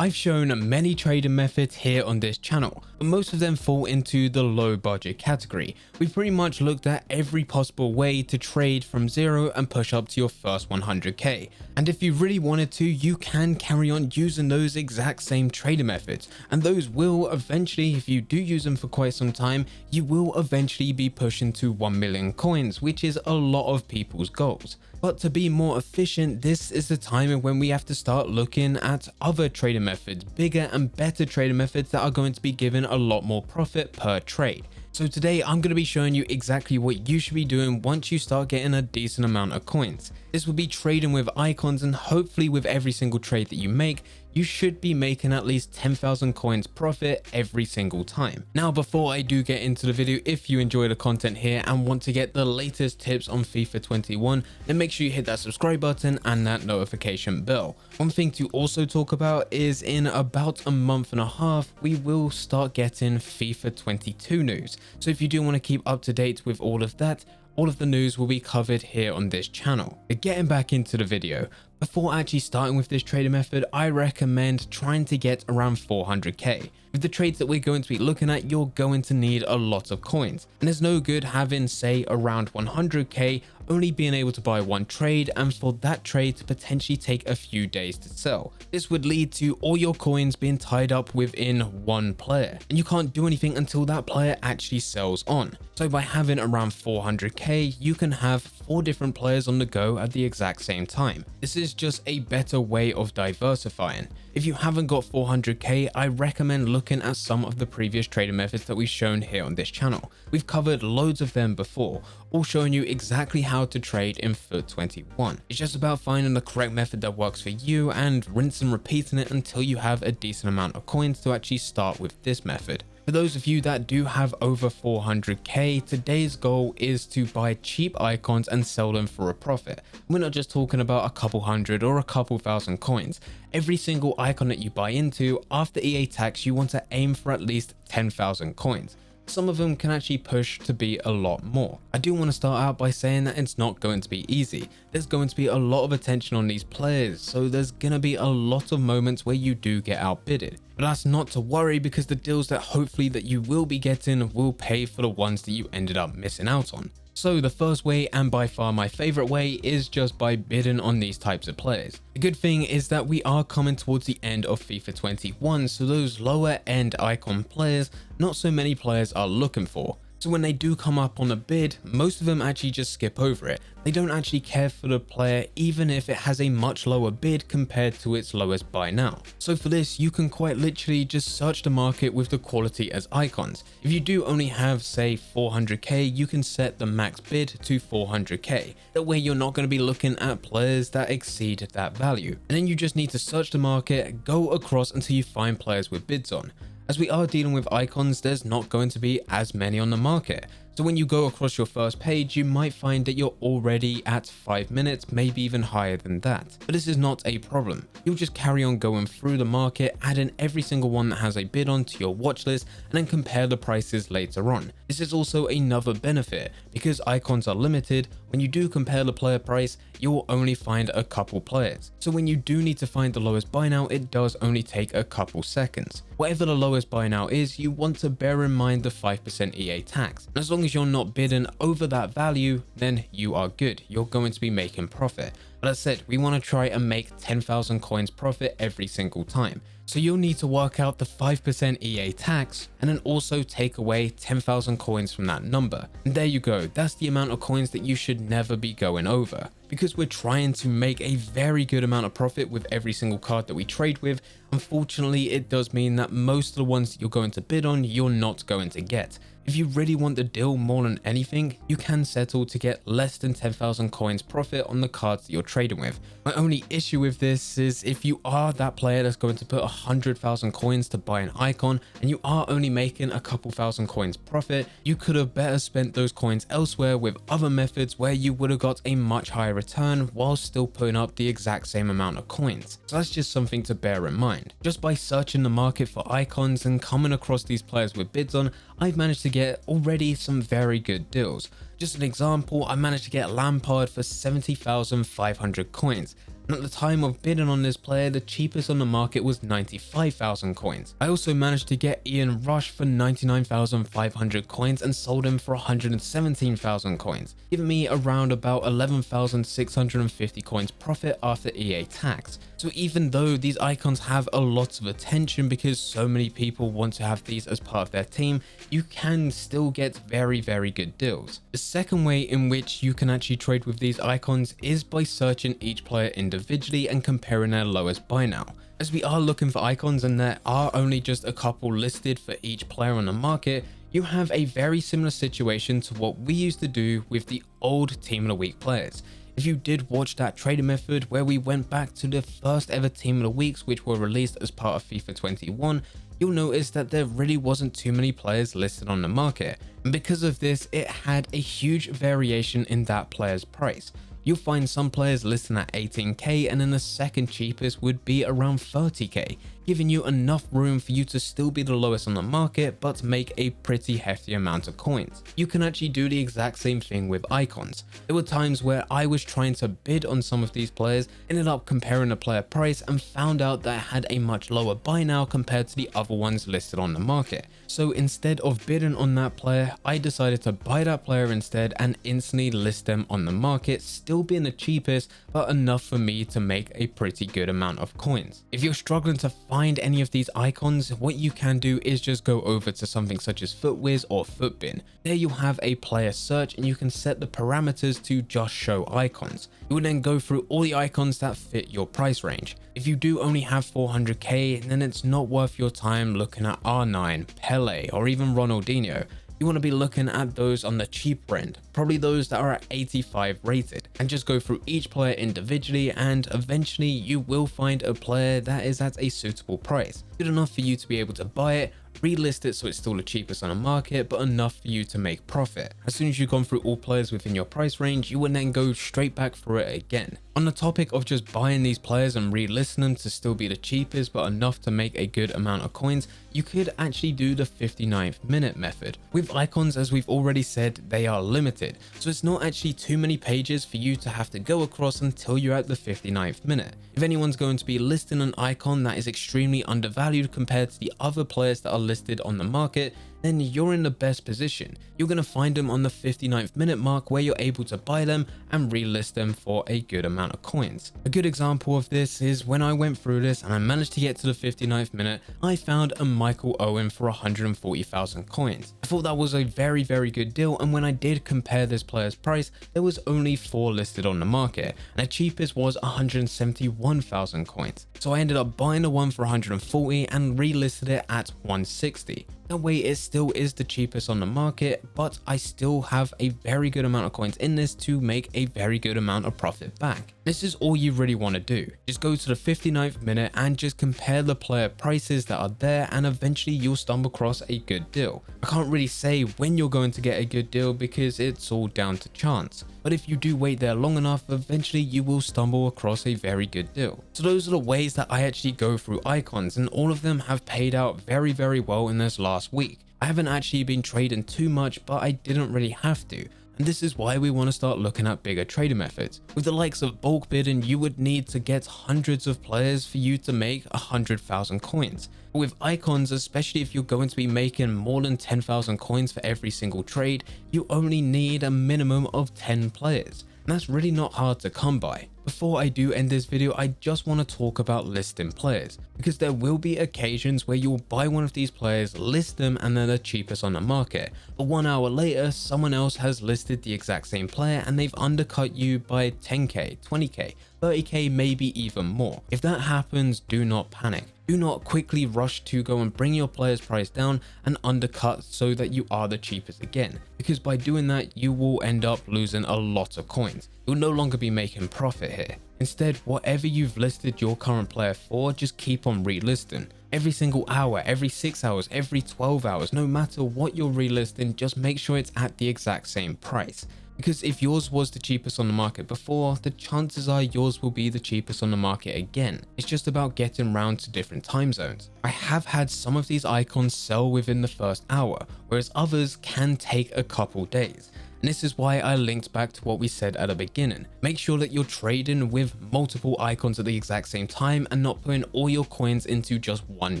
I've shown many trading methods here on this channel, but most of them fall into the low budget category. We've pretty much looked at every possible way to trade from zero and push up to your first 100k. And if you really wanted to, you can carry on using those exact same trading methods, and those will eventually, if you do use them for quite some time, you will eventually be pushing to 1 million coins, which is a lot of people's goals. But to be more efficient, this is the time when we have to start looking at other trading methods, bigger and better trading methods that are going to be given a lot more profit per trade. So today I'm going to be showing you exactly what you should be doing once you start getting a decent amount of coins. This will be trading with icons, and hopefully with every single trade that you make, you should be making at least 10,000 coins profit every single time. Now, before I do get into the video, if you enjoy the content here and want to get the latest tips on FIFA 21, then make sure you hit that subscribe button and that notification bell. One thing to also talk about is in about a month and a half, we will start getting FIFA 22 news. So if you do want to keep up to date with all of that, all of the news will be covered here on this channel. But getting back into the video, before actually starting with this trading method, I recommend trying to get around 400k. With the trades that we're going to be looking at, you're going to need a lot of coins, and there's no good having, say, around 100k only being able to buy one trade, and for that trade to potentially take a few days to sell. This would lead to all your coins being tied up within one player, and you can't do anything until that player actually sells on. So by having around 400k, you can have 4 different players on the go at the exact same time. This is just a better way of diversifying. If you haven't got 400k, I recommend looking at some of the previous trading methods that we've shown here on this channel. We've covered loads of them before, all showing you exactly how to trade in FUT 21. It's just about finding the correct method that works for you and rinse and repeating it until you have a decent amount of coins to actually start with this method. For those of you that do have over 400k, today's goal is to buy cheap icons and sell them for a profit. We're not just talking about a couple hundred or a couple thousand coins. Every single icon that you buy into, after EA tax, you want to aim for at least 10,000 coins. Some of them can actually push to be a lot more. I do want to start out by saying that it's not going to be easy. There's going to be a lot of attention on these players, so there's going to be a lot of moments where you do get outbidded. But that's not to worry, because the deals that hopefully that you will be getting will pay for the ones that you ended up missing out on. So the first way, and by far my favorite way, is just by bidding on these types of players. The good thing is that we are coming towards the end of FIFA 21, so those lower end icon players, not so many players are looking for. So when they do come up on a bid, most of them actually just skip over it. They don't actually care for the player, even if it has a much lower bid compared to its lowest buy now. So for this, you can quite literally just search the market with the quality as icons. If you do only have, say, 400k, you can set the max bid to 400k. That way you're not going to be looking at players that exceed that value. And then you just need to search the market, go across until you find players with bids on. As we are dealing with icons, there's not going to be as many on the market. So when you go across your first page, you might find that you're already at 5 minutes, maybe even higher than that. But this is not a problem. You'll just carry on going through the market, adding every single one that has a bid on to your watch list, and then compare the prices later on. This is also another benefit, because icons are limited. When you do compare the player price, you'll only find a couple players. So when you do need to find the lowest buy now, it does only take a couple seconds. Whatever the lowest buy now is, you want to bear in mind the 5% EA tax. And as long as you're not bidding over that value, then you are good. You're going to be making profit. But as I said, we want to try and make 10,000 coins profit every single time. So you'll need to work out the 5% EA tax and then also take away 10,000 coins from that number. And there you go. That's the amount of coins that you should never be going over. Because we're trying to make a very good amount of profit with every single card that we trade with, unfortunately it does mean that most of the ones that you're going to bid on, you're not going to get. If you really want the deal more than anything, you can settle to get less than 10,000 coins profit on the cards that you're trading with. My only issue with this is if you are that player that's going to put 100,000 coins to buy an icon and you are only making a couple thousand coins profit, you could have better spent those coins elsewhere with other methods where you would have got a much higher return while still putting up the exact same amount of coins. So that's just something to bear in mind. Just by searching the market for icons and coming across these players with bids on, I've managed to get already some very good deals. Just an example, I managed to get Lampard for 70,500 coins. and at the time of bidding on this player, the cheapest on the market was 95,000 coins. I also managed to get Ian Rush for 99,500 coins and sold him for 117,000 coins, giving me around about 11,650 coins profit after EA tax. So even though these icons have a lot of attention because so many people want to have these as part of their team, you can still get very good deals. The second way in which you can actually trade with these icons is by searching each player individually and comparing their lowest buy now. As we are looking for icons and there are only just a couple listed for each player on the market, you have a very similar situation to what we used to do with the old Team of the Week players. If you did watch that trading method where we went back to the first ever Team of the Weeks which were released as part of FIFA 21, you'll notice that there really wasn't too many players listed on the market, and because of this it had a huge variation in that player's price. You'll find some players listing at 18k and then the second cheapest would be around 30k, giving you enough room for you to still be the lowest on the market but make a pretty hefty amount of coins. You can actually do the exact same thing with icons. There were times where I was trying to bid on some of these players, ended up comparing the player price and found out that I had a much lower buy now compared to the other ones listed on the market. So instead of bidding on that player, I decided to buy that player instead and instantly list them on the market, still being the cheapest but enough for me to make a pretty good amount of coins. If you're struggling to find any of these icons, what you can do is just go over to something such as FootWiz or Footbin. There you'll have a player search and you can set the parameters to just show icons. You will then go through all the icons that fit your price range. If you do only have 400k, then it's not worth your time looking at R9, Pele, or even Ronaldinho. You want to be looking at those on the cheaper end, probably those that are at 85 rated, and just go through each player individually, and eventually you will find a player that is at a suitable price, good enough for you to be able to buy it, relist it so it's still the cheapest on the market but enough for you to make profit. As soon as you've gone through all players within your price range, you will then go straight back through it again. On the topic of just buying these players and relisting them to still be the cheapest but enough to make a good amount of coins, you could actually do the 59th minute method. With icons, as we've already said, they are limited, so it's not actually too many pages for you to have to go across until you're at the 59th minute. If anyone's going to be listing an icon that is extremely undervalued compared to the other players that are listed on the market, then you're in the best position. You're going to find them on the 59th minute mark where you're able to buy them and relist them for a good amount of coins. A good example of this is when I went through this and I managed to get to the 59th minute, I found a Michael Owen for 140,000 coins. I thought that was a very good deal, and when I did compare this player's price, there was only 4 listed on the market and the cheapest was 171,000 coins. So I ended up buying the one for 140 and relisted it at 160. That way it still is the cheapest on the market, but I still have a very good amount of coins in this to make a very good amount of profit back. This is all you really want to do. Just go to the 59th minute and just compare the player prices that are there, and eventually you'll stumble across a good deal. I can't really say when you're going to get a good deal because it's all down to chance. But if you do wait there long enough, eventually you will stumble across a very good deal. So those are the ways that I actually go through icons, and all of them have paid out very well in this last week. I haven't actually been trading too much, but I didn't really have to. And this is why we want to start looking at bigger trading methods. With the likes of bulk bidding, you would need to get hundreds of players for you to make 100,000 coins. But with icons, especially if you're going to be making more than 10,000 coins for every single trade, you only need a minimum of 10 players. And that's really not hard to come by. Before I do end this video, I just want to talk about listing players, because there will be occasions where you'll buy one of these players, list them, and they're the cheapest on the market. But 1 hour later, someone else has listed the exact same player and they've undercut you by 10k, 20k, 30k, maybe even more. If that happens, do not panic. Do not quickly rush to go and bring your player's price down and undercut so that you are the cheapest again, because by doing that you will end up losing a lot of coins. You'll no longer be making profit here. Instead, whatever you've listed your current player for, just keep on relisting. Every single hour, every 6 hours, every 12 hours, no matter what you're relisting, just make sure it's at the exact same price. Because if yours was the cheapest on the market before, the chances are yours will be the cheapest on the market again. It's just about getting round to different time zones. I have had some of these icons sell within the first hour, whereas others can take a couple days. And this is why I linked back to what we said at the beginning. Make sure that you're trading with multiple icons at the exact same time and not putting all your coins into just one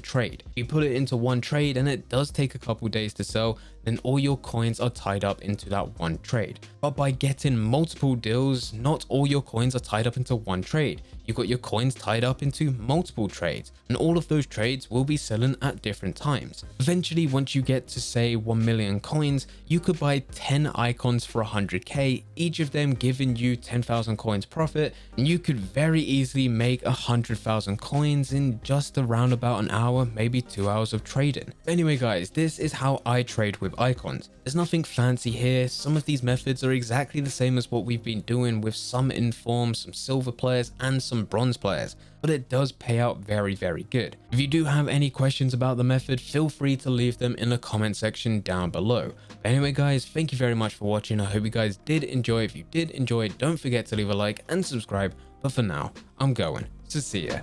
trade. If you put it into one trade and it does take a couple days to sell, then all your coins are tied up into that one trade. But by getting multiple deals, not all your coins are tied up into one trade. You've got your coins tied up into multiple trades, and all of those trades will be selling at different times. Eventually, once you get to say 1 million coins, you could buy 10 icons for 100k, each of them giving you 10,000 coins profit, and you could very easily make 100,000 coins in just around about an hour, maybe 2 hours of trading. Anyway guys, this is how I trade with icons. There's nothing fancy here. Some of these methods are exactly the same as what we've been doing with some informed, some silver players and some bronze players, but it does pay out very good. If you do have any questions about the method, feel free to leave them in the comment section down below. But anyway guys, thank you very much for watching. I hope you guys did enjoy. If you did enjoy, don't forget to leave a like and subscribe, but for now I'm going, so see ya.